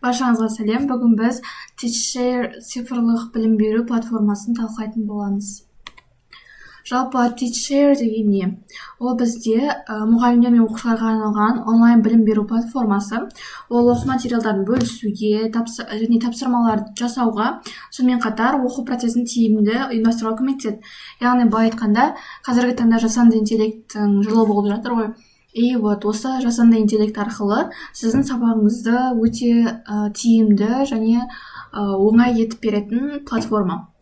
Баршаңызға сәлем. Бүгін біз Teachshare цифрлық білім беру платформасын талқылайтын боламыз. Жалпы Teachshare деген не? Ол бізде мұғалімдер мен оқушыларға арналған онлайн білім беру платформасы. Ол оқу материалдарын бөлісуге және тапсырмаларды жасауға, сонымен қатар оқу процесін тиімді ұйымдастыруға көмектеседі. Яғни былай айтқанда, қазіргі таңда жасанды интеллекттің жылы болып жатыр ғой. И вот осы жасанды интеллект арқылы сіздің сабағыңызды өте тиімді және оңай етіп беретін платформа.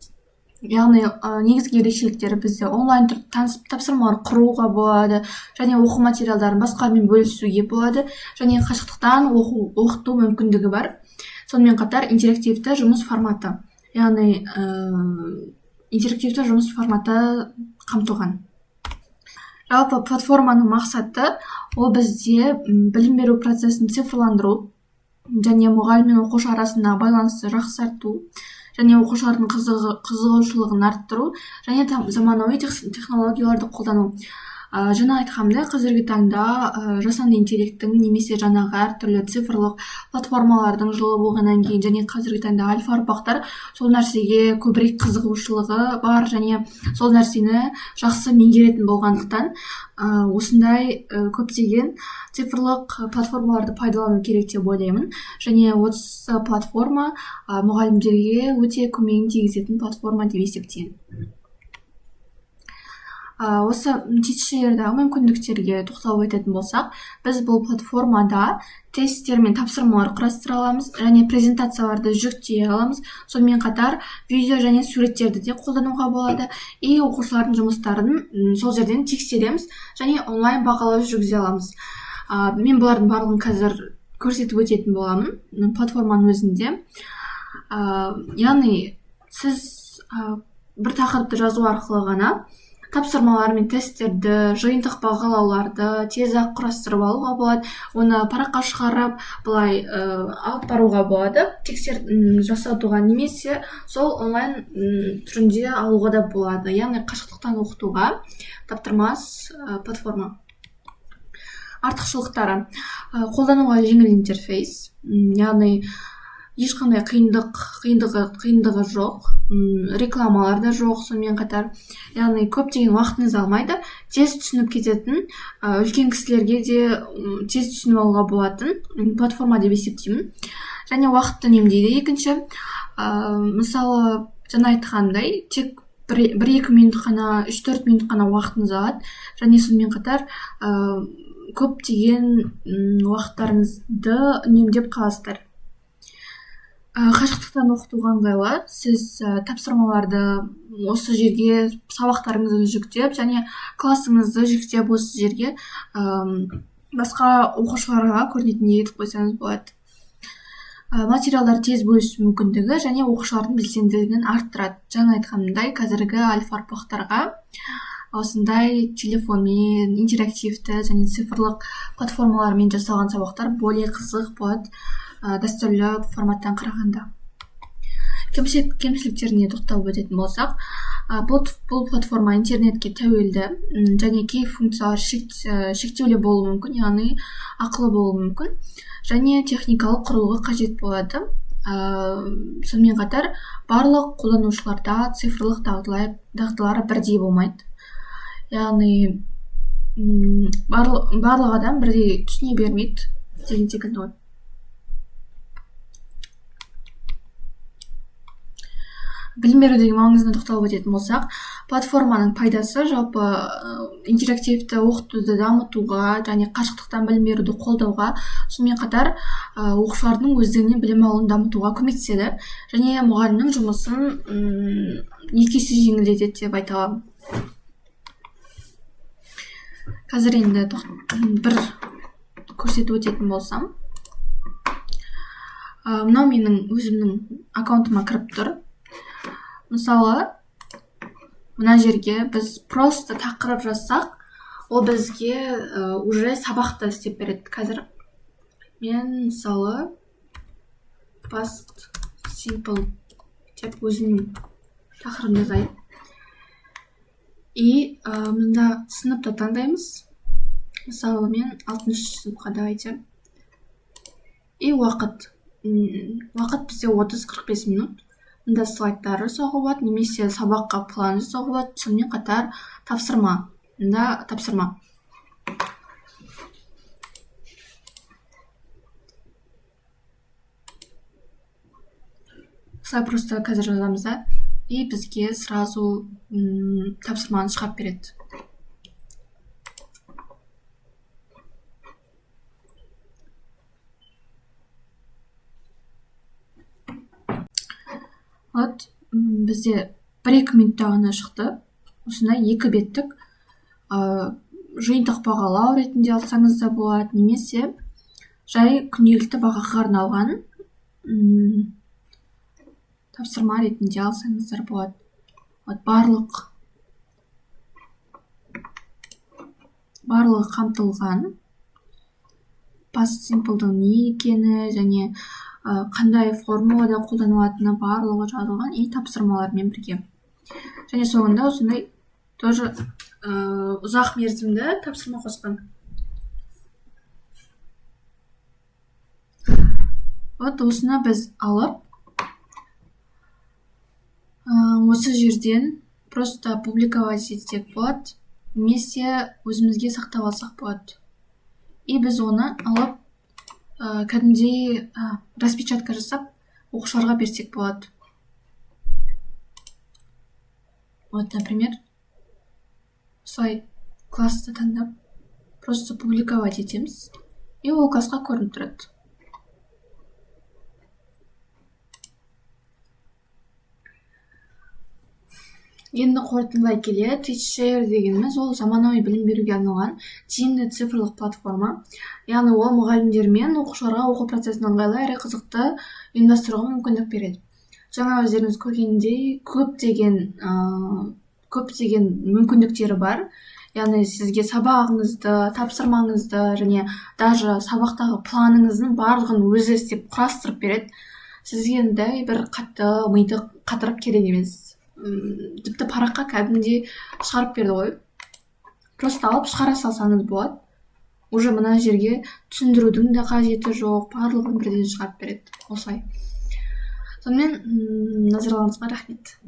Яғни негізгі ерекшеліктері бізде онлайн тапсырмалар құруға болады, және оқу материалдарын басқамен бөлісуге болады, және қашықтықтан оқыту мүмкіндігі бар. Сонымен қатар интерактивті жұмыс форматы. Яғни интерактивті жұмыс форматы қамтылған. Жалпы платформаның мақсаты ол бізде білім беру процесін цифрландыру және мұғалім мен оқушы арасында байланысты жақсарту және оқушылардың қызығушылығын арттыру және заманауи технологияларды қолдану. Жаңа айтқанымдай, қазіргі таңда жасанды интеллекттің немесе жаңағы әртүрлі цифрлық платформалардың жылы болғаннан кейін және қазіргі таңда альфа ұрпақтар сол нәрсеге көбірек қызығушылығы бар және сол нәрсені жақсы меңгеретін болғандықтан осындай көптеген цифрлық платформаларды пайдалану керек деп ойлаймын. Және осы платформа мұғалімдерге өте көмегін тигізетін платформа деп есептеймін. Осы Teachshare'дағы мүмкіндіктерге тоқталып айтатын болсақ, біз бұл платформада тесттер мен тапсырмалар құрастыра аламыз және презентацияларды жүктей аламыз. Сонымен қатар видео және суреттерді де қолдануға болады. И оқушылардың жұмыстарын сол жерден тексереміз және онлайн бағалау жүргізе аламыз. Мен бұлардың барлығын қазір көрсетіп өтетін боламын платформаның өзінде. Яғни сіз бір тақырыпты жазу арқылы ғана тапсырмалар мен тесттерді, жиынтық бағалауларды тез-ақ құрастырып алуға болады. Оны параққа шығарып, былай алып баруға болады, жасатуға немесе сол онлайн түрінде алуға да болады. Яғни қашықтықтан оқытуға таптырмас платформа. Артықшылықтары: қолдануға жеңіл интерфейс, яғни ешқандай қиындығы жоқ, рекламалар да жоқ. Сонымен қатар, яғни көптеген уақытыңызды алмайды, тез түсініп кететін, үлкен кісілерге де тез түсініп алуға болатын платформа деп есептеймін. Және уақытты үнемдейді. Екінші, мысалы, жаңа айтқандай, тек 1-2 минут қана, 3-4 минут қана уақытыңыз алады. Және сонымен қатар көптеген уақыттарыңызды үнемдеп қаласыздар. Қашықтықтан оқытуға ыңғайлы. Сіз тапсырмаларды осы жерге, сабақтарыңызды жүктеп және классыңызды жүктеп осы жерге басқа оқушыларға көрінетіндей етіп қойсаңыз болады. Материалдар тез бөлісу мүмкіндігі және оқушылардың белсенділігін арттырады. Жаңа айтқанымдай, қазіргі альфа ұрпақтарға осындай телефонмен, интерактивті және цифрлық платформалармен жасалған сабақтар более қызық болады дәстүрлі форматтан қарағанда. Кемшіліктеріне тоқталып өтетін болсақ, бұл платформа интернетке тәуелді және кей функциялар шектеулі болуы мүмкін, яғни ақылы болуы мүмкін, және техникалық құрылғы қажет болады. Сонымен қатар, барлық қолданушыларда цифрлық дағдылары бірдей болмайды. Яғни барлық адам бірдей түсіне бермейді деген секілді ғой. Білім берудегі маңызына тоқталып өтетін болсақ, платформаның пайдасы жалпы интерактивті оқытуды дамытуға және қашықтықтан білім беруді қолдауға, сонымен қатар оқушылардың өздігінен білім алуын дамытуға көмектеседі және мұғалімнің жұмысын 2 есе жеңілдетеді деп айта аламын. Қазір енді бір көрсетіп өтетін болсам, мынау менің өзімнің аккаунтыма кіріп тұр. Мысалы, мына жерге біз просто тақырып жазсақ, ол бізге уже сабақты істеп береді. Қазір мен мысалы past simple деп өзімнің тақырыбымды жазайын. И мында сыныпты таңдаймыз. Мысалы, мен 6-шы сыныпқа давайте. И уақыт. уақыт бізде 30-45 минут. Мұнда слайдтар жасауға болады, немесе сабаққа план жасауға болады. Сонымен қатар тапсырма. Мұнда тапсырма. Осылай просто қазір жазамыз да, и бізге сразу тапсырманы шығарып береді. Вот, бізде 1-2 минутта ғана шықты. Осындай 2 беттік жиынтық бағалау ретінде алсаңыз да болады, немесе жай күнделікті бағаға арналған тапсырма ретінде алсаңыздар болады. Вот, барлығы қамтылған. Past simple'дың не екені және қандай формулада қолданылатыны барлығы жазылған, и тапсырмалармен бірге. Және соңында осындай тоже ұзақ мерзімді тапсырма қосқан. Вот, осыны біз алып, осы жерден просто публиковать етсек болады, немесе өзімізге сақтап алсақ болады. И біз оны алып, кәдімгідей распечатка жасап, оқушыларға берсек болады. Вот, например, осылай классты таңдап, просто публиковать етеміз, и ол классқа көрініп тұрады. Енді қорытындылай келе, Teachshare дегеніміз ол заманауи білім беруге арналған тиімді цифрлық платформа. Яғни ол мұғалімдер мен оқушыларға оқу процесін ыңғайлы әрі қызықты ұйымдастыруға мүмкіндік береді. Жаңа өздеріңіз көргендей көптеген мүмкіндіктері бар. Яғни сізге сабағыңызды, тапсырмаңызды және даже сабақтағы планыңыздың барлығын өзі істеп құрастырып береді. Сізге бір қатты миды қатырып керек емес. Тіпті параққа кәдімгідей шығарып берді ғой. Просто алып шығара салсаңыз болады. Уже мына жерге түсіндірудің де қажеті жоқ, барлығын бірден шығарып береді. Осылай. Сонымен назарларыңызға рахмет.